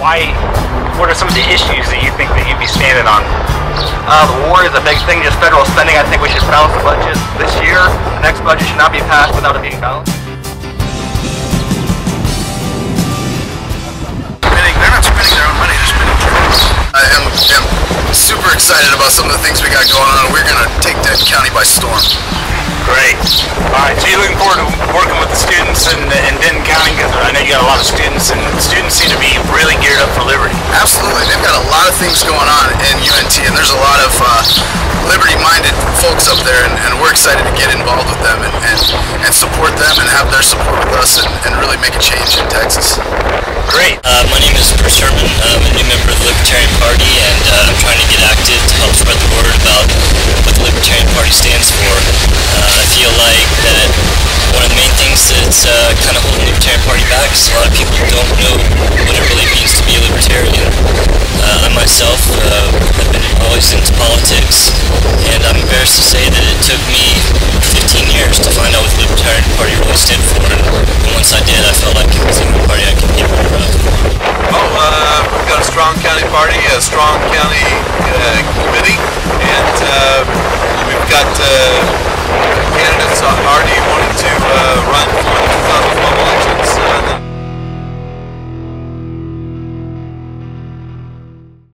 What are some of the issues that you think that you'd be standing on? The war is a big thing, just federal spending. I think we should balance the budget this year. The next budget should not be passed without it being balanced. They're not spending their own money, they're spending drugs. I am super excited about some of the things we got going on. We're going to take Denton County by storm. Great. Alright, so you're looking forward to working with the students in Denton County, because I know you got a lot of students, and the students seem to be really geared up for liberty. Absolutely. They've got a lot of things going on in UNT, and there's a lot of liberty-minded folks up there, and we're excited to get involved with them and support them and have their support with us and really make a change in Texas. Great. My name is Bruce Sherman. I'm a new member of the Libertarian Party, and I'm trying to get active to help spread the word about what the Libertarian Party stands for. I feel like that one of the main things that's kind of holding the Libertarian Party back is a lot of people don't know what it really means to be a libertarian. I myself have been always into politics, and I'm embarrassed to say that it took me 15 years to find out what the Libertarian Party really stood for, and once I did, I felt like it was